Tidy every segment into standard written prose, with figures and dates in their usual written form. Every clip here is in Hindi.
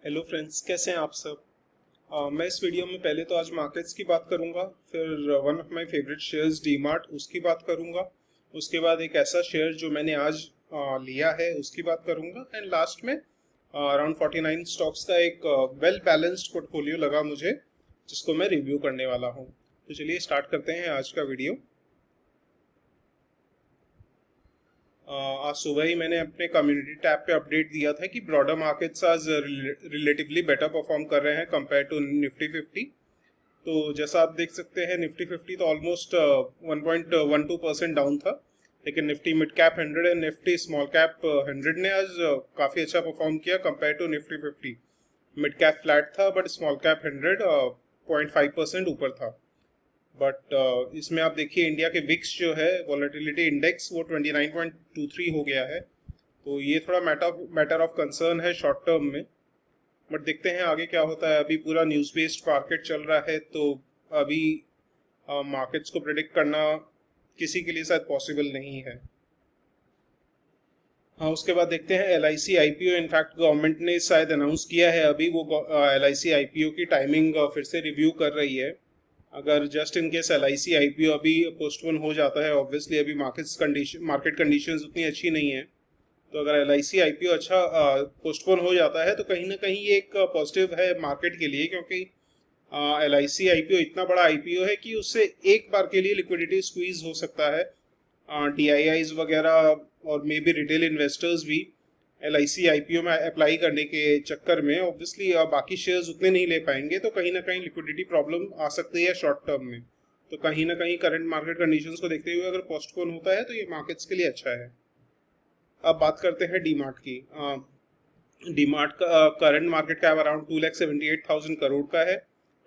हेलो फ्रेंड्स, कैसे हैं आप सब। मैं इस वीडियो में पहले तो आज मार्केट्स की बात करूंगा, फिर one of my favourite shares DMart उसकी बात करूंगा। उसके बाद एक ऐसा शेयर जो मैंने आज लिया है उसकी बात करूंगा एंड लास्ट में अराउंड 49 स्टॉक्स का एक वेल बैलेंस्ड पोर्टफोलियो लगा मुझे, जिसको मैं रिव्यू करने वाला हूं। तो चलिए स्टार्ट करते हैं आज का वीडियो। आज सुबह ही मैंने अपने कम्युनिटी टैब पे अपडेट दिया था कि ब्रॉडर मार्केट्स आज रिलेटिवली बेटर परफॉर्म कर रहे हैं कंपेयर टू निफ्टी 50। तो जैसा आप देख सकते हैं, निफ्टी 50 तो ऑलमोस्ट 1.12% डाउन था, लेकिन Nifty mid cap 100 and Nifty small cap 100 ने आज काफ़ी अच्छा परफॉर्म किया compare to Nifty 50। Mid cap flat था बट स्मॉल कैप 100 0.5% ऊपर था। बट इसमें आप देखिए, इंडिया के विक्स जो है वॉलेटिलिटी इंडेक्स वो 29.23 हो गया है। तो ये थोड़ा मैटर ऑफ कंसर्न है शॉर्ट टर्म में, बट देखते हैं आगे क्या होता है। अभी पूरा न्यूज़ बेस्ड मार्केट चल रहा है, तो अभी मार्केट्स को प्रिडिक्ट करना किसी के लिए शायद पॉसिबल नहीं है। हाँ, उसके बाद देखते हैं L I C I P O. In fact government ने शायद अनाउंस किया है अभी, वो L I C I P ओ की टाइमिंग फिर से रिव्यू कर रही है। अगर just in case L I C I P O अभी पोस्टपोन हो जाता है, ऑब्वियसली अभी मार्केट कंडीशंस उतनी अच्छी नहीं है, तो अगर L I C I P ओ अच्छा पोस्टपोन हो जाता है तो कहीं ना कहीं ये एक पॉजिटिव है मार्केट के लिए, क्योंकि L I C I P ओ इतना बड़ा आई पी ओ है कि उससे एक बार के लिए लिक्विडिटी स्क्वीज हो सकता है। डी आई आईज वगैरह और मे बी रिटेल इन्वेस्टर्स भी L I C I P O में अप्लाई करने के चक्कर में ऑब्वियसली बाकी शेयर्स उतने नहीं ले पाएंगे, तो कहीं ना कहीं लिक्विडिटी प्रॉब्लम आ सकती है शॉर्ट टर्म में। तो कहीं ना कहीं करंट मार्केट कंडीशंस को देखते हुए अगर पोस्टपोन होता है तो ये मार्केट्स के लिए अच्छा है। अब बात करते हैं डीमार्ट की। डीमार्ट का current market cap around 2,78,000 crore का है।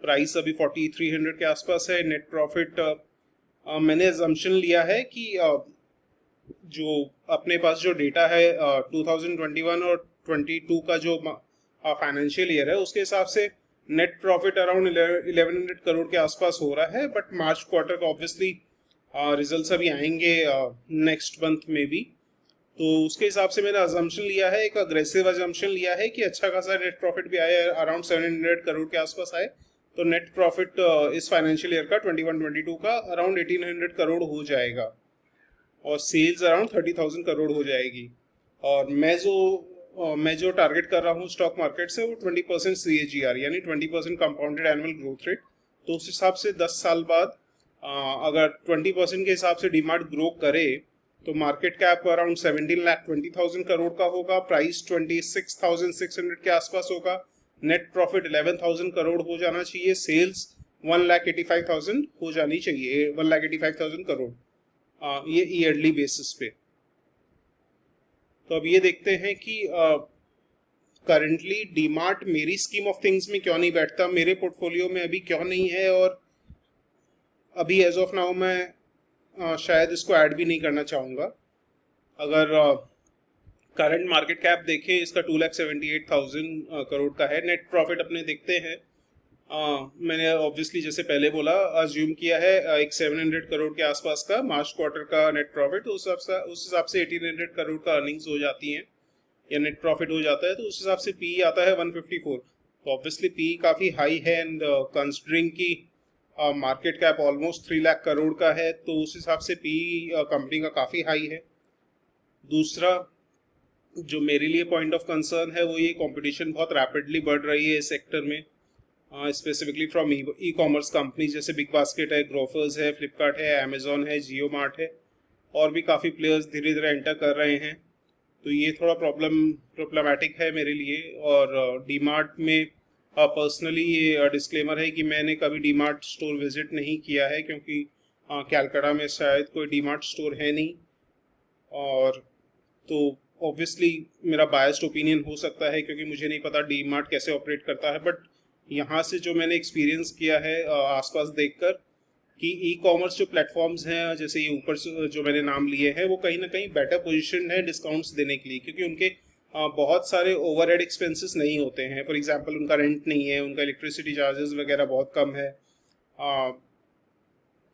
प्राइस अभी 4,300 के आसपास है। नेट प्रॉफिट मैंने अजम्पशन लिया है कि जो अपने पास जो डेटा है 2021 और 22 का जो फाइनेंशियल ईयर है उसके हिसाब से नेट प्रॉफिट अराउंड 1100 करोड़ के आसपास हो रहा है। बट मार्च क्वार्टर का ऑब्वियसली रिजल्ट्स अभी आएंगे नेक्स्ट मंथ में भी, तो उसके हिसाब से मैंने अजम्पशन लिया है, एक अग्रेसिव अजम्पशन लिया है कि अच्छा खासा नेट प्रॉफिट भी आए, अराउंड 700 करोड़ के आसपास आए। तो नेट प्रॉफिट इस फाइनेंशियल ईयर का 21-22 का अराउंड 1800 करोड़ हो जाएगा और सेल्स अराउंड 30,000 करोड़ हो जाएगी। और मैं जो टारगेट कर रहा हूँ स्टॉक मार्केट से वो 20% CAGR यानी 20% कंपाउंडेड एनुअल ग्रोथ रेट। तो उस हिसाब से 10 साल बाद अगर 20% के हिसाब से डीमार्ट ग्रो करे तो मार्केट कैप अराउंड 17,20,000 करोड़ का होगा, प्राइस 26,600 के आसपास होगा, नेट प्रॉफिट 11,000 करोड़ हो जाना चाहिए, सेल्स 1,85,000 हो जानी चाहिए, 1,85,000 करोड़ ये ईयरली बेसिस पे। तो अब ये देखते हैं कि करंटली डीमार्ट मेरी स्कीम ऑफ थिंग्स में क्यों नहीं बैठता, मेरे पोर्टफोलियो में अभी क्यों नहीं है, और अभी एज ऑफ नाउ मैं शायद इसको ऐड भी नहीं करना चाहूँगा। अगर करंट मार्केट कैप देखें इसका 2,78,000 करोड़ का है। नेट प्रॉफिट अपने देखते हैं, मैंने ऑब्वियसली जैसे पहले बोला अज्यूम किया है एक 700 करोड़ के आसपास का मार्च क्वार्टर का नेट प्रॉफिट, तो उस हिसाब से 1,800 करोड़ का अर्निंग्स हो जाती हैं या नेट प्रॉफिट हो जाता है, तो उस हिसाब से पी आता है 154। तो ऑब्वियसली पी काफ़ी हाई है एंड कंसिडरिंग की market cap almost 3 lakh crore का है, तो उस हिसाब से पी कंपनी का काफ़ी हाई है। दूसरा जो मेरे लिए पॉइंट ऑफ कंसर्न है वो ये कंपटीशन बहुत रैपिडली बढ़ रही है इस सेक्टर में, specifically from e commerce company जैसे बिग बास्केट है, ग्रोफर्स है, फ्लिपकार्ट है, अमेजोन है, जियो मार्ट है, और भी काफ़ी प्लेयर्स धीरे धीरे एंटर कर रहे हैं। तो ये थोड़ा प्रॉब्लमैटिक है मेरे लिए। और डीमार्ट में पर्सनली ये डिस्क्लेमर है कि मैंने कभी डीमार्ट स्टोर विजिट नहीं किया है, क्योंकि कैलकाटा में शायद कोई डीमार्ट स्टोर है नहीं, और तो ऑब्वियसली मेरा बायस्ड ओपिनियन हो सकता है क्योंकि मुझे नहीं पता डीमार्ट कैसे ऑपरेट करता है। बट यहाँ से जो मैंने एक्सपीरियंस किया है आसपास देखकर कि ई कॉमर्स जो प्लेटफॉर्म्स हैं जैसे ये ऊपर जो मैंने नाम लिए हैं वो कहीं ना कहीं बेटर पोजीशन है डिस्काउंट्स देने के लिए, क्योंकि उनके बहुत सारे ओवरहेड एक्सपेंसेस नहीं होते हैं। फॉर एग्जांपल उनका रेंट नहीं है, उनका इलेक्ट्रिसिटी चार्जेस वगैरह बहुत कम है।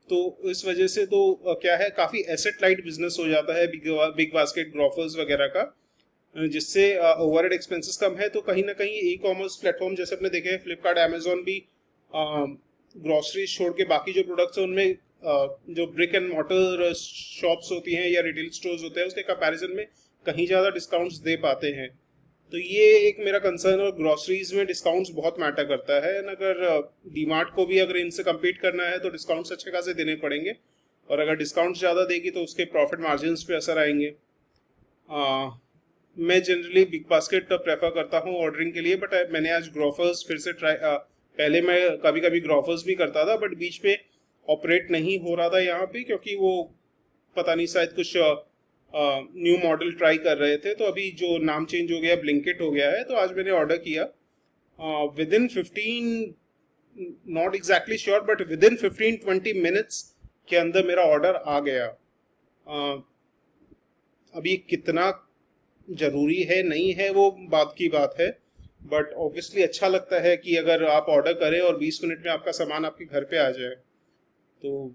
तो इस वजह से तो क्या है, काफ़ी एसेट लाइट बिजनेस हो जाता है बिग बास्केट ग्रोफर्स वगैरह का। जिससे ओवरहेड एक्सपेंसेस कम है। तो कहीं ना कहीं ई कॉमर्स प्लेटफॉर्म जैसे अपने देखे हैं, फ्लिपकार्ट, अमेजोन भी ग्रोसरी छोड़ के बाकी जो प्रोडक्ट्स हैं उनमें जो ब्रिक एंड मॉर्टर शॉप्स होती हैं या रिटेल स्टोर्स होते हैं उसके कंपैरिजन में कहीं ज़्यादा डिस्काउंट्स दे पाते हैं। तो ये एक मेरा कंसर्न, और ग्रोसरीज में डिस्काउंट्स बहुत मैटर करता है। एंड अगर डीमार्ट को भी अगर इनसे कम्पीट करना है तो डिस्काउंट्स अच्छे खासे देने पड़ेंगे, और अगर डिस्काउंट्स ज़्यादा देगी तो उसके प्रॉफिट मार्जिन्स पे असर आएंगे। मैं जनरली बिग बास्केट प्रेफर करता हूँ ऑर्डरिंग के लिए, बट मैंने आज ग्रोफर्स फिर से ट्राई, पहले मैं कभी कभी ग्रोफर्स भी करता था बट बीच में ऑपरेट नहीं हो रहा था यहाँ पे, क्योंकि वो पता नहीं शायद कुछ न्यू मॉडल ट्राई कर रहे थे। तो अभी जो नाम चेंज हो गया, ब्लिंकिट हो गया है, तो आज मैंने ऑर्डर किया with in 15, not exactly sure but with in 15-20 minutes के अंदर मेरा ऑर्डर आ गया। अभी कितना ज़रूरी है नहीं है वो बात की बात है, बट ऑब्वियसली अच्छा लगता है कि अगर आप ऑर्डर करें और 20 मिनट में आपका सामान आपके घर पे आ जाए। तो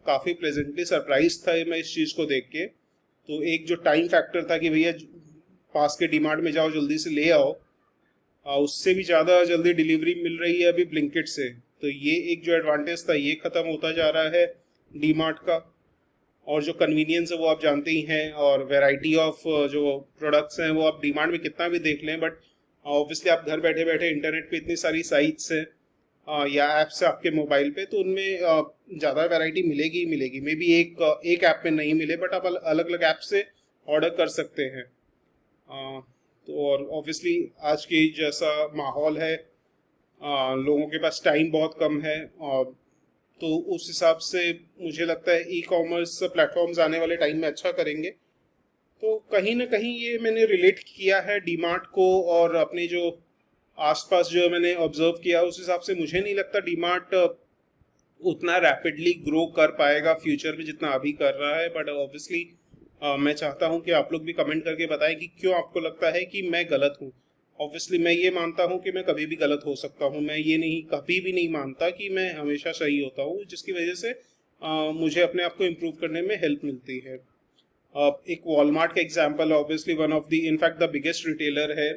काफ़ी प्लेजेंटली सरप्राइज था मैं इस चीज़ को देख के। तो एक जो टाइम फैक्टर था कि भैया पास के डीमार्ट में जाओ जल्दी से ले आओ, उससे भी ज़्यादा जल्दी डिलीवरी मिल रही है अभी ब्लिंकिट से। तो ये एक जो एडवांटेज था ये ख़त्म होता जा रहा है डीमार्ट का। और जो कन्वीनियंस है वो आप जानते ही हैं, और वैरायटी ऑफ जो प्रोडक्ट्स हैं वो आप डीमार्ट में कितना भी देख लें, बट ऑब्वियसली आप घर बैठे बैठे इंटरनेट पे इतनी सारी साइट्स हैं या ऐप्स है आपके मोबाइल पे, तो उनमें ज़्यादा वैरायटी मिलेगी ही मिलेगी। मे बी एक ऐप में नहीं मिले, बट आप अलग अलग ऐप से ऑर्डर कर सकते हैं। तो और ऑब्वियसली आज की जैसा माहौल है, लोगों के पास टाइम बहुत कम है, और तो उस हिसाब से मुझे लगता है ई कॉमर्स प्लेटफॉर्म्स आने वाले टाइम में अच्छा करेंगे। तो कहीं ना कहीं ये मैंने रिलेट किया है डीमार्ट को, और अपने जो आसपास जो मैंने ऑब्जर्व किया उस हिसाब से मुझे नहीं लगता डीमार्ट उतना रैपिडली ग्रो कर पाएगा फ्यूचर में जितना अभी कर रहा है। बट ऑब्वियसली मैं चाहता हूँ कि आप लोग भी कमेंट करके बताएं कि क्यों आपको लगता है कि मैं गलत हूँ। ऑब्वियसली मैं ये मानता हूँ कि मैं कभी भी गलत हो सकता हूँ, मैं ये नहीं कभी भी नहीं मानता कि मैं हमेशा सही होता हूँ, जिसकी वजह से मुझे अपने आप को इम्प्रूव करने में हेल्प मिलती है। एक वॉलमार्ट का example, obviously one of the in fact the biggest retailer है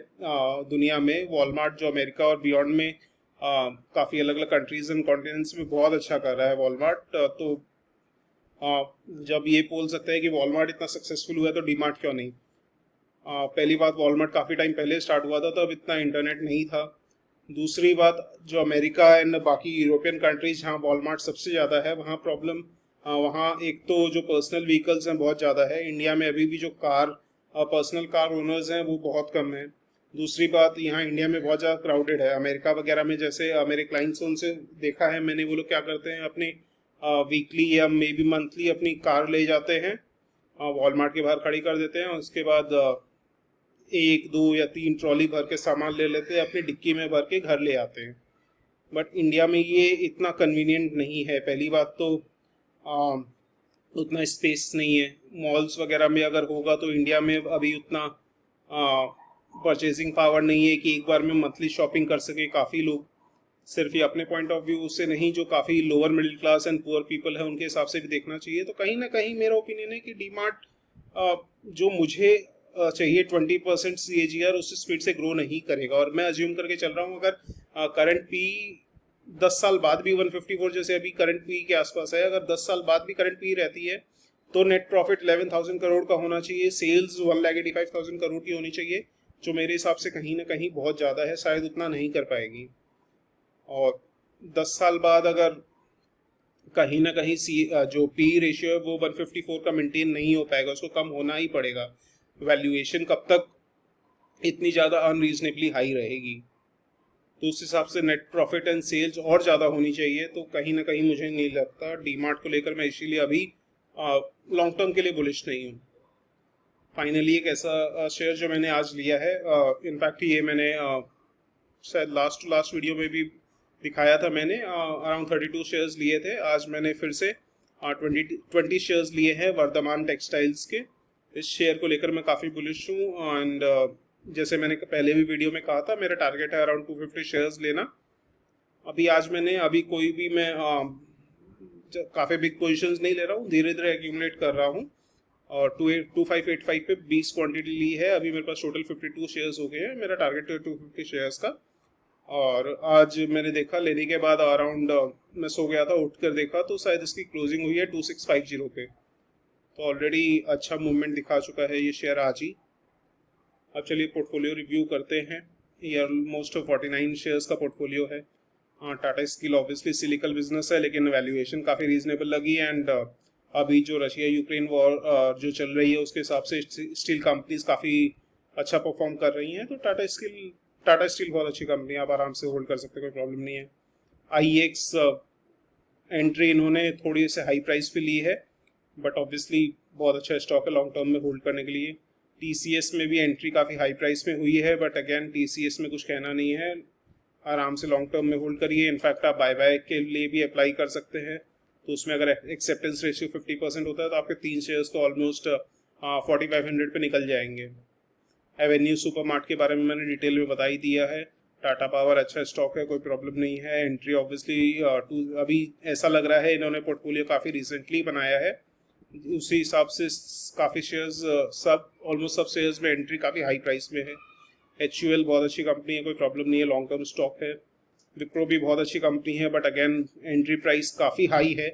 दुनिया में वॉलमार्ट, जो अमेरिका और बियॉन्ड में काफ़ी अलग अलग कंट्रीज एंड कॉन्टिनेंट्स में बहुत अच्छा कर रहा है वॉलमार्ट। तो जब ये बोल सकते हैं कि वॉलमार्ट इतना सक्सेसफुल हुआ तो डीमार्ट क्यों नहीं। पहली बात, वॉलमार्ट काफ़ी टाइम पहले स्टार्ट हुआ था तब इतना इंटरनेट नहीं था। दूसरी बात, जो अमेरिका एंड बाकी यूरोपियन कंट्रीज जहाँ वॉलमार्ट सबसे ज़्यादा है वहाँ प्रॉब्लम, वहाँ एक तो जो पर्सनल व्हीकल्स हैं बहुत ज़्यादा है। इंडिया में अभी भी जो पर्सनल कार ओनर्स हैं वो बहुत कम है। दूसरी बात, यहाँ इंडिया में बहुत ज़्यादा क्राउडेड है। अमेरिका वगैरह में जैसे मेरे क्लाइंट्स उनसे देखा है मैंने, वो लोग क्या करते हैं, अपनी वीकली या मे बी मंथली अपनी कार ले जाते हैं, वॉलमार्ट के बाहर खड़ी कर देते हैं, उसके बाद 1, 2 या 3 ट्रॉली भर के सामान ले लेते हैं, अपनी डिक्की में भर के घर ले आते हैं। बट इंडिया में ये इतना कन्वीनियंट नहीं है। पहली बात तो उतना स्पेस नहीं है। मॉल्स वगैरह में अगर होगा तो इंडिया में अभी उतना परचेजिंग पावर नहीं है कि एक बार में मंथली शॉपिंग कर सके काफ़ी लोग। सिर्फ ये अपने पॉइंट ऑफ व्यू से नहीं, जो काफ़ी lower middle class and poor people है उनके हिसाब से भी देखना चाहिए। तो कहीं ना कहीं मेरा ओपिनियन है कि डीमार्ट जो मुझे चाहिए 20% CAGR उससे स्पीड से ग्रो नहीं करेगा। और मैं अज्यूम करके चल रहा हूँ अगर करंट पी 10 साल बाद भी 154 जैसे अभी करंट पी के आसपास है, अगर 10 साल बाद भी करंट पी रहती है तो नेट प्रॉफिट 11,000 करोड़ का होना चाहिए, सेल्स 1,85,000 करोड़ की होनी चाहिए, जो मेरे हिसाब से कहीं ना कहीं बहुत ज़्यादा है, शायद उतना नहीं कर पाएगी। और 10 साल बाद अगर कहीं ना कहीं जो पी रेशियो है वो 154 का मेंटेन नहीं हो पाएगा, उसको कम होना ही पड़ेगा। वैल्यूएशन कब तक इतनी ज़्यादा अनरीजनेबली हाई रहेगी, तो उस हिसाब से नेट प्रॉफिट एंड सेल्स और ज़्यादा होनी चाहिए। तो कहीं ना कहीं मुझे नहीं लगता डीमार्ट को लेकर मैं इसीलिए अभी लॉन्ग टर्म के लिए बुलिश नहीं हूँ। फाइनली एक ऐसा शेयर जो मैंने आज लिया है, इनफैक्ट ये मैंने शायद लास्ट वीडियो में भी दिखाया था, मैंने अराउंड 32 शेयर्स लिए थे। आज मैंने फिर से 20 शेयर्स लिए हैं वर्धमान टेक्सटाइल्स के। इस शेयर को लेकर मैं काफ़ी बुलिश हूँ। एंड जैसे मैंने पहले भी वीडियो में कहा था, मेरा टारगेट है अराउंड 250 शेयर्स लेना। अभी कोई भी मैं काफ़ी बिग पोजीशंस नहीं ले रहा हूँ, धीरे धीरे एक्यूमुलेट कर रहा हूँ। और 2585 पे 20 क्वांटिटी ली है। अभी मेरे पास टोटल 52 शेयर्स हो गए हैं। मेरा टारगेट है 250 शेयर्स का। और आज मैंने देखा लेने के बाद अराउंड, मैं सो गया था, उठ कर देखा तो शायद इसकी क्लोजिंग हुई है 2650 पे। तो ऑलरेडी अच्छा मूवमेंट दिखा चुका है ये शेयर आज ही। अब चलिए पोर्टफोलियो रिव्यू करते हैं। ये ऑलमोस्ट 49 शेयर्स का पोर्टफोलियो है। टाटा स्टील ऑब्वियसली सिलिकल बिजनेस है, लेकिन वैल्यूएशन काफ़ी रीजनेबल लगी। एंड अभी जो रशिया यूक्रेन वॉर जो चल रही है उसके हिसाब से स्टील कंपनीज काफ़ी अच्छा परफॉर्म कर रही हैं। तो टाटा स्टील बहुत अच्छी कंपनी है, आप आराम से होल्ड कर सकते हैं, कोई प्रॉब्लम नहीं है। IEX एंट्री इन्होंने थोड़ी से हाई प्राइस पे ली है, बट ऑब्वियसली बहुत अच्छा स्टॉक है लॉन्ग टर्म में होल्ड करने के लिए। TCS में भी एंट्री काफ़ी हाई प्राइस में हुई है, बट अगेन TCS में कुछ कहना नहीं है, आराम से लॉन्ग टर्म में होल्ड करिए। इनफैक्ट आप बाय के लिए भी अप्लाई कर सकते हैं। तो उसमें अगर एक्सेप्टेंस रेशियो 50% होता है तो आपके 3 शेयर्स तो ऑलमोस्ट 4500 पे निकल जाएंगे। एवेन्यू सुपरमार्ट के बारे में मैंने डिटेल में बता ही दिया है। टाटा पावर अच्छा स्टॉक है, कोई प्रॉब्लम नहीं है। एंट्री ऑब्वियसली अभी ऐसा लग रहा है इन्होंने पोर्टफोलियो काफ़ी रिसेंटली बनाया है, उसी हिसाब से काफ़ी शेयर्स ऑलमोस्ट सब शेयर्स में एंट्री काफ़ी हाई प्राइस में है। HUL बहुत अच्छी कंपनी है, कोई प्रॉब्लम नहीं है, लॉन्ग टर्म स्टॉक है। विप्रो भी बहुत अच्छी कंपनी है, बट अगेन एंट्री प्राइस काफ़ी हाई है,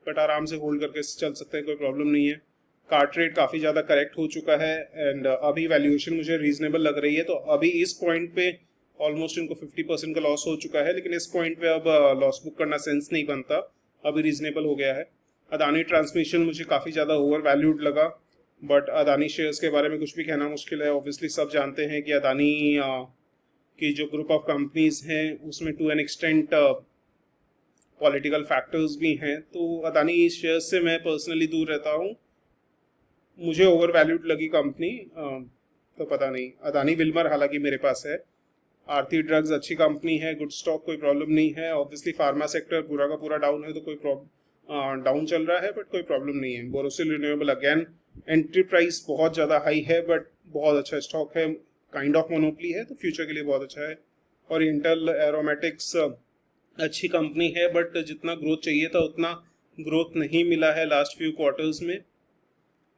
बट आराम से होल्ड करके चल सकते हैं, कोई प्रॉब्लम नहीं है। कार्ट काफ़ी ज़्यादा करेक्ट हो चुका है एंड अभी वैल्यूएशन मुझे रीजनेबल लग रही है। तो अभी इस पॉइंट पे ऑलमोस्ट इनको 50% का लॉस हो चुका है, लेकिन इस पॉइंट पे अब लॉस बुक करना सेंस नहीं बनता, अभी रीजनेबल हो गया है। अदानी ट्रांसमिशन मुझे काफ़ी ज़्यादा ओवर वैल्यूड लगा, बट अदानी शेयर्स के बारे में कुछ भी कहना मुश्किल है। ऑब्वियसली सब जानते हैं कि अदानी की जो ग्रुप ऑफ कंपनीज हैं उसमें to an extent political factors भी हैं, तो अदानी शेयर्स से मैं पर्सनली दूर रहता हूँ। मुझे ओवर वैल्यूड लगी कंपनी, तो पता नहीं। अदानी विल्मर हालांकि मेरे पास है। आरती ड्रग्स अच्छी कंपनी है, गुड स्टॉक, कोई प्रॉब्लम नहीं है। ऑब्वियसली फार्मा सेक्टर पूरा का पूरा डाउन है, तो कोई डाउन चल रहा है, बट कोई प्रॉब्लम नहीं है। Borosil renewable again entry price बहुत ज़्यादा हाई है, बट बहुत अच्छा स्टॉक है, काइंड ऑफ मोनोपली है, तो फ्यूचर के लिए बहुत अच्छा है। और इंटेल एरोमेटिक्स अच्छी कंपनी है, बट जितना ग्रोथ चाहिए था उतना ग्रोथ नहीं मिला है लास्ट फ्यू क्वार्टर्स में।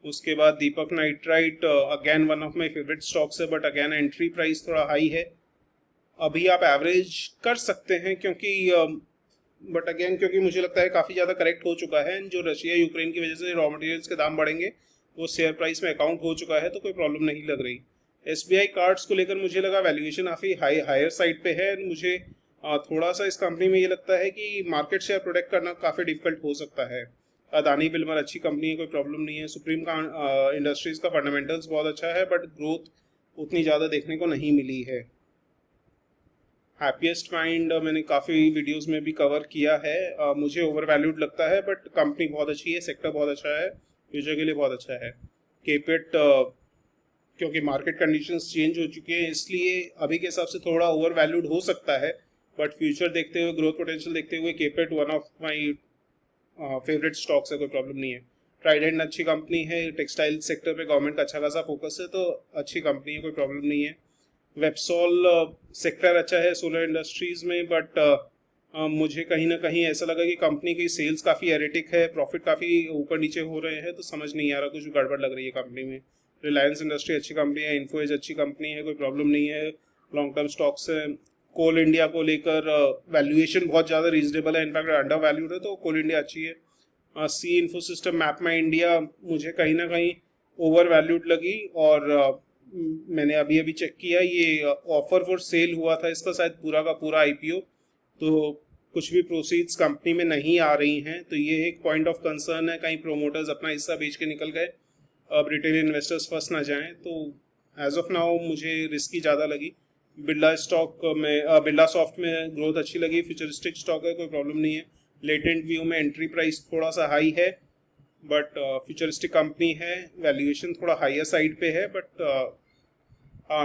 उसके बाद Deepak nitrite again one of my favourite stocks है, बट अगेन एंट्री प्राइस थोड़ा हाई है। अभी आप एवरेज कर सकते हैं, क्योंकि मुझे लगता है काफ़ी ज़्यादा करेक्ट हो चुका है। जो रशिया यूक्रेन की वजह से रॉ मटेरियल्स के दाम बढ़ेंगे वो शेयर प्राइस में अकाउंट हो चुका है, तो कोई प्रॉब्लम नहीं लग रही। SBI कार्ड्स को लेकर मुझे लगा वैल्यूएशन काफ़ी हायर साइड पे है। मुझे थोड़ा सा इस कंपनी में ये लगता है कि मार्केट शेयर प्रोटेक्ट करना काफ़ी डिफिकल्ट हो सकता है। अदानी विल्मर अच्छी कंपनी है, कोई प्रॉब्लम नहीं है। सुप्रीम इंडस्ट्रीज़ का फंडामेंटल्स बहुत अच्छा है, बट ग्रोथ उतनी ज़्यादा देखने को नहीं मिली है। हैप्पीएस्ट माइंड मैंने काफ़ी वीडियोस में भी कवर किया है। मुझे ओवर वैल्यूड लगता है, बट कंपनी बहुत अच्छी है, सेक्टर बहुत अच्छा है, फ्यूचर के लिए बहुत अच्छा है। केपेट क्योंकि मार्केट कंडीशंस चेंज हो चुके हैं, इसलिए अभी के हिसाब से थोड़ा ओवर वैल्यूड हो सकता है, बट फ्यूचर देखते हुए, ग्रोथ पोटेंशियल देखते हुए Capet one of my favourite stocks है, कोई प्रॉब्लम नहीं है। ट्राइडेंट अच्छी कंपनी है, टेक्सटाइल सेक्टर पे गवर्नमेंट का अच्छा खासा फोकस है, तो अच्छी कंपनी है, कोई प्रॉब्लम नहीं है। वेबसॉल सेक्टर अच्छा है सोलर इंडस्ट्रीज में, बट मुझे कहीं ना कहीं ऐसा लगा कि कंपनी की सेल्स काफ़ी एरेटिक है, प्रॉफिट काफ़ी ऊपर नीचे हो रहे हैं, तो समझ नहीं आ रहा, कुछ गड़बड़ लग रही है कंपनी में। रिलायंस इंडस्ट्री अच्छी कंपनी है, इन्फोएज अच्छी कंपनी है, कोई प्रॉब्लम नहीं है, लॉन्ग टर्म स्टॉक्स है। कोल इंडिया को लेकर वैल्यूएशन बहुत ज़्यादा रीजनेबल है, इनफैक्ट अंडर वैल्यूड है, तो कोल इंडिया अच्छी है। सी इन्फोसिस्टम मैपमा इंडिया मुझे कहीं ना कहीं ओवर वैल्यूड लगी, और मैंने अभी अभी चेक किया, ये ऑफर फॉर सेल हुआ था इसका शायद पूरा का पूरा IPO, तो कुछ भी प्रोसीड्स कंपनी में नहीं आ रही हैं, तो ये एक पॉइंट ऑफ कंसर्न है, कहीं प्रोमोटर्स अपना हिस्सा बेच के निकल गए, अब रिटेल इन्वेस्टर्स फंस ना जाएं। तो एज ऑफ नाउ मुझे रिस्की ज़्यादा लगी। बिरला सॉफ्ट में ग्रोथ अच्छी लगी, फ्यूचरिस्टिक स्टॉक है, कोई प्रॉब्लम नहीं है। लेटेंट व्यू में एंट्री प्राइस थोड़ा सा हाई है, बट फ्यूचरिस्टिक कंपनी है, वैल्यूएशन थोड़ा हायर साइड पे है, बट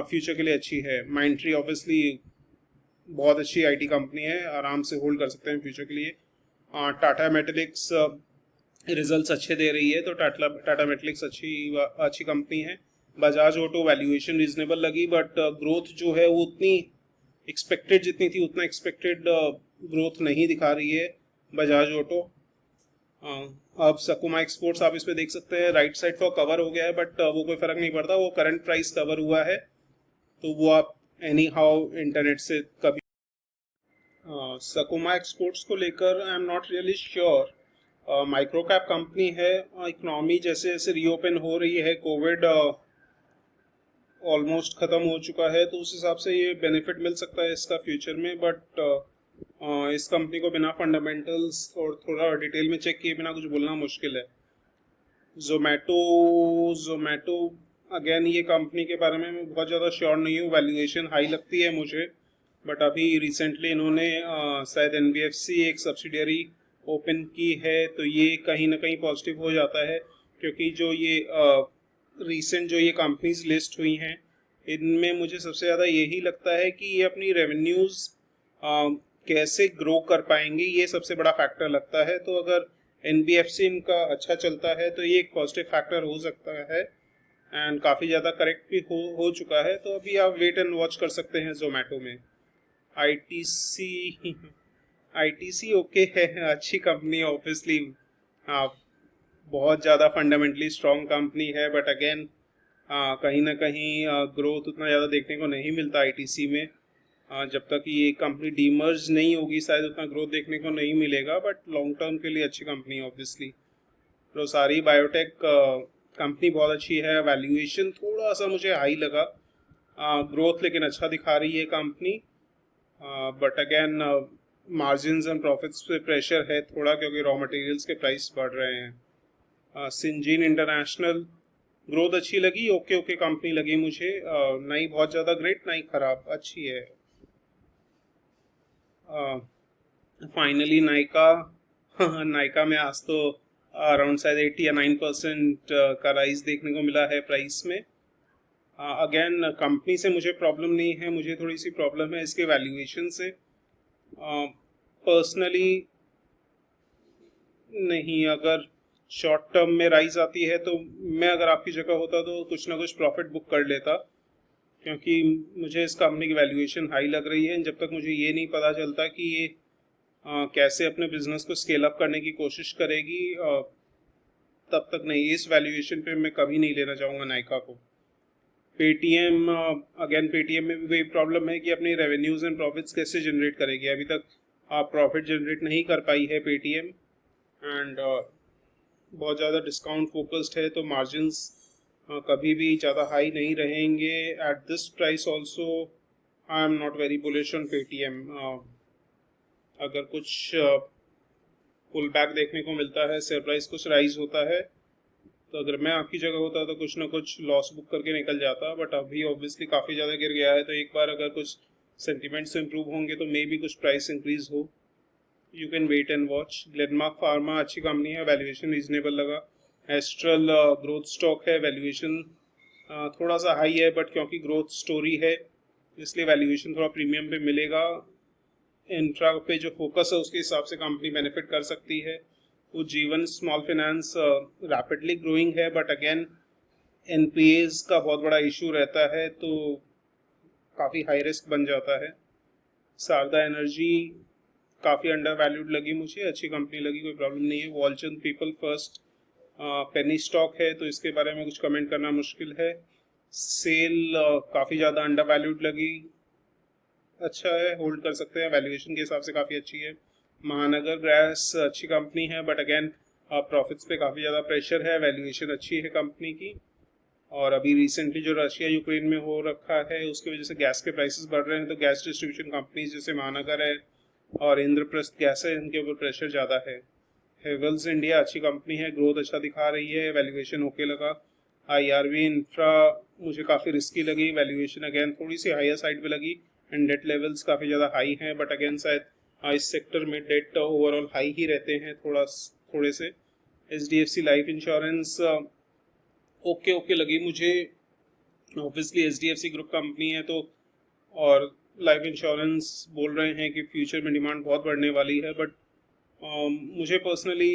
फ्यूचर के लिए अच्छी है। माइंडट्री ऑब्वियसली बहुत अच्छी IT कंपनी है, आराम से होल्ड कर सकते हैं फ्यूचर के लिए। टाटा मेटालिक्स रिजल्ट्स अच्छे दे रही है, तो टाटा मेटालिक्स अच्छी कंपनी है। बजाज ऑटो वैल्यूएशन रीजनेबल लगी, बट ग्रोथ जो है वो उतनी एक्सपेक्टेड जितनी थी उतना एक्सपेक्टेड ग्रोथ नहीं दिखा रही है बजाज ऑटो। अब सकुमा एक्सपोर्ट्स आप इस पे देख सकते हैं, राइट साइड फॉर कवर हो गया है, बट वो कोई फर्क नहीं पड़ता, वो करंट प्राइस कवर हुआ है, तो वो आप एनी हाउ इंटरनेट से कभी। सकुमा एक्सपोर्ट्स को लेकर I am not really sure, micro cap company है, इकोनॉमी जैसे जैसे रीओपन हो रही है, कोविड ऑलमोस्ट ख़त्म हो चुका है, तो उस हिसाब से ये बेनिफिट मिल सकता है इसका फ्यूचर में, बट इस कंपनी को बिना फंडामेंटल्स और थोड़ा डिटेल में चेक किए बिना कुछ बोलना मुश्किल है। जोमेटो जोमेटो अगेन ये कंपनी के बारे में मैं बहुत ज़्यादा श्योर नहीं हूँ, वैल्यूएशन हाई लगती है मुझे, बट अभी रिसेंटली इन्होंने शायद एनबीएफसी एक सब्सिडियरी ओपन की है, तो ये कहीं ना कहीं पॉजिटिव हो जाता है, क्योंकि जो ये रिसेंट जो ये कंपनीज लिस्ट हुई हैं, इनमें मुझे सबसे ज़्यादा यही लगता है कि ये अपनी रेवेन्यूज़ कैसे ग्रो कर पाएंगे, ये सबसे बड़ा फैक्टर लगता है। तो अगर एनबीएफसी इनका अच्छा चलता है तो ये एक पॉजिटिव फैक्टर हो सकता है, एंड काफ़ी ज़्यादा करेक्ट भी हो चुका है, तो अभी आप वेट एंड वॉच कर सकते हैं जोमेटो में। आईटीसी आईटीसी ओके है, अच्छी कंपनी ऑब्वियसली, हाँ बहुत ज़्यादा फंडामेंटली स्ट्रॉन्ग कंपनी है, बट अगेन कहीं ना कहीं ग्रोथ उतना ज़्यादा देखने को नहीं मिलता आईटीसी में। जब तक ये कंपनी डीमर्ज नहीं होगी शायद उतना ग्रोथ देखने को नहीं मिलेगा, बट लॉन्ग टर्म के लिए अच्छी कंपनी है ऑब्वियसली। रोसारी बायोटेक कंपनी बहुत अच्छी है, वैल्यूएशन थोड़ा सा मुझे हाई लगा, ग्रोथ लेकिन अच्छा दिखा रही है company, but again margins and profits पे प्रेशर है थोड़ा, क्योंकि रॉ मटेरियल्स के प्राइस बढ़ रहे हैं। सिंजीन इंटरनेशनल ग्रोथ अच्छी लगी, ओके ओके कंपनी लगी मुझे, नहीं बहुत ज़्यादा ग्रेट नहीं खराब, अच्छी है। फाइनली नायका नायका में आज तो अराउंड शायद 80 या 9% का राइज देखने को मिला है प्राइस में। अगेन कंपनी से मुझे प्रॉब्लम नहीं है, मुझे थोड़ी सी प्रॉब्लम है इसके वैल्यूएशन से पर्सनली। नहीं, अगर शॉर्ट टर्म में राइज आती है तो मैं अगर आपकी जगह होता तो कुछ ना कुछ प्रॉफिट बुक कर लेता, क्योंकि मुझे इस कंपनी की वैल्यूएशन हाई लग रही है। जब तक मुझे ये नहीं पता चलता कि ये कैसे अपने बिजनेस को स्केल अप करने की कोशिश करेगी, तब तक नहीं, इस वैल्यूएशन पे मैं कभी नहीं लेना चाहूँगा नायका को। पेटीएम, अगेन पेटीएम में भी वही प्रॉब्लम है कि अपनी रेवेन्यूज़ एंड प्रॉफिट्स कैसे जनरेट करेगी, अभी तक प्रॉफिट जनरेट नहीं कर पाई है पेटीएम, एंड बहुत ज़्यादा डिस्काउंट फोकस्ड है, तो मार्जिन्स कभी भी ज़्यादा हाई नहीं रहेंगे at this price. Also I am not very bullish on Paytm. अगर कुछ पुल बैक देखने को मिलता है, शेयर प्राइस कुछ राइज होता है, तो अगर मैं आपकी जगह होता तो कुछ ना कुछ लॉस बुक करके निकल जाता, बट अभी ऑब्वियसली काफ़ी ज़्यादा गिर गया है, तो एक बार अगर कुछ सेंटिमेंट्स इम्प्रूव होंगे तो मे बी कुछ प्राइस इंक्रीज हो। You can wait and watch. Glenmark pharma अच्छी कंपनी है, वैल्यूएशन रीजनेबल लगा। एस्ट्रल ग्रोथ स्टॉक है, वैल्यूएशन थोड़ा सा हाई है, बट क्योंकि ग्रोथ स्टोरी है इसलिए वैल्यूएशन थोड़ा प्रीमियम पे मिलेगा। इंफ्रा पे जो फोकस है उसके हिसाब से कंपनी बेनिफिट कर सकती है। वो जीवन स्मॉल फाइनेंस रैपिडली ग्रोइंग है, बट अगेन एनपीएस का बहुत बड़ा इशू रहता है, तो काफ़ी हाई रिस्क बन जाता है। शारदा एनर्जी काफ़ी अंडर वैल्यूड लगी मुझे, अच्छी कंपनी लगी, कोई प्रॉब्लम नहीं है। Walchand people first penny stock है, तो इसके बारे में कुछ कमेंट करना मुश्किल है। सेल काफ़ी ज़्यादा अंडर वैल्यूड लगी, अच्छा है, होल्ड कर सकते हैं, वैल्यूएशन के हिसाब से काफ़ी अच्छी है। महानगर गैस अच्छी कंपनी है, बट अगेन प्रॉफिट्स पे काफ़ी ज़्यादा प्रेशर है, वैल्यूएशन अच्छी है कंपनी की, और अभी रिसेंटली जो रशिया यूक्रेन में हो रखा है उसकी वजह से गैस के प्राइसेस बढ़ रहे हैं, तो गैस डिस्ट्रीब्यूशन कंपनीज जैसे महानगर है और इंद्रप्रस्थ गैस है, इनके ऊपर प्रेशर ज़्यादा है। हेवल्स इंडिया अच्छी कंपनी है, ग्रोथ अच्छा दिखा रही है, वैल्यूएशन ओके लगा। आईआरवी इंफ्रा मुझे काफ़ी रिस्की लगी, वैल्यूएशन अगेन थोड़ी सी हायर साइड पे लगी, एंड डेट लेवल्स काफ़ी ज़्यादा हाई हैं, बट अगेन शायद इस सेक्टर में डेट ओवरऑल हाई ही रहते हैं थोड़े से। HDFC life insurance okay okay लगी मुझे, ऑब्वियसली एचडीएफसी ग्रुप कंपनी है तो, और लाइफ इंश्योरेंस बोल रहे हैं कि फ्यूचर में डिमांड बहुत बढ़ने वाली है, बट मुझे पर्सनली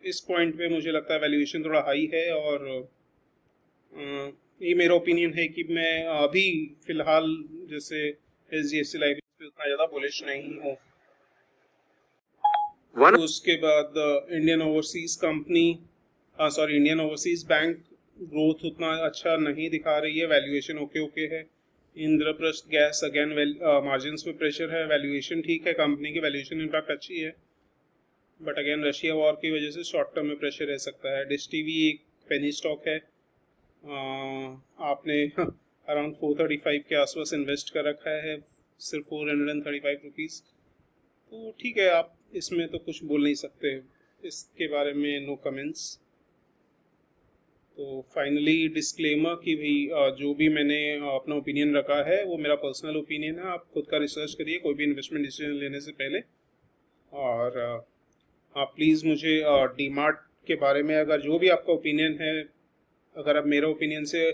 इस पॉइंट पे मुझे लगता है वैल्यूएशन थोड़ा हाई है, और ये मेरा ओपिनियन है कि मैं अभी फ़िलहाल जैसे एचडीएफसी लाइफ पे उतना ज़्यादा बुलिश नहीं हूँ। उसके बाद Indian overseas company Indian overseas bank growth उतना अच्छा नहीं दिखा रही है, वैल्यूएशन ओके है। इंद्रप्रस्थ गैस अगेन मार्जिन्स पे प्रेशर है, वैल्यूएशन ठीक है, कंपनी की वैल्यूएशन इनफैक्ट अच्छी है, बट अगेन रशिया वॉर की वजह से शॉर्ट टर्म में प्रेशर रह सकता है। डिश टीवी एक पेनी स्टॉक है, आपने अराउंड 435 के आसपास इन्वेस्ट कर रखा है, सिर्फ 435 रुपीज़, तो ठीक है, आप इसमें तो कुछ बोल नहीं सकते, इसके बारे में नो कमेंट्स। तो फाइनली डिस्क्लेमर कि भाई जो भी मैंने अपना ओपिनियन रखा है वो मेरा पर्सनल ओपिनियन है, आप खुद का रिसर्च करिए कोई भी इन्वेस्टमेंट डिसीजन लेने से पहले। और आप प्लीज़ मुझे डीमार्ट के बारे में अगर जो भी आपका ओपिनियन है, अगर आप मेरा ओपिनियन से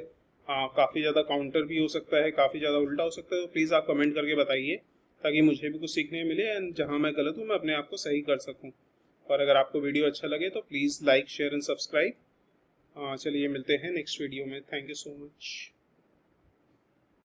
काफ़ी ज़्यादा काउंटर भी हो सकता है, काफ़ी ज़्यादा उल्टा हो सकता है, तो प्लीज़ आप कमेंट करके बताइए ताकि मुझे भी कुछ सीखने मिले एंड जहाँ मैं गलत हूँ मैं अपने आप को सही कर सकूँ। और अगर आपको वीडियो अच्छा लगे तो please like share and subscribe. चलिए मिलते हैं नेक्स्ट वीडियो में। Thank you so much.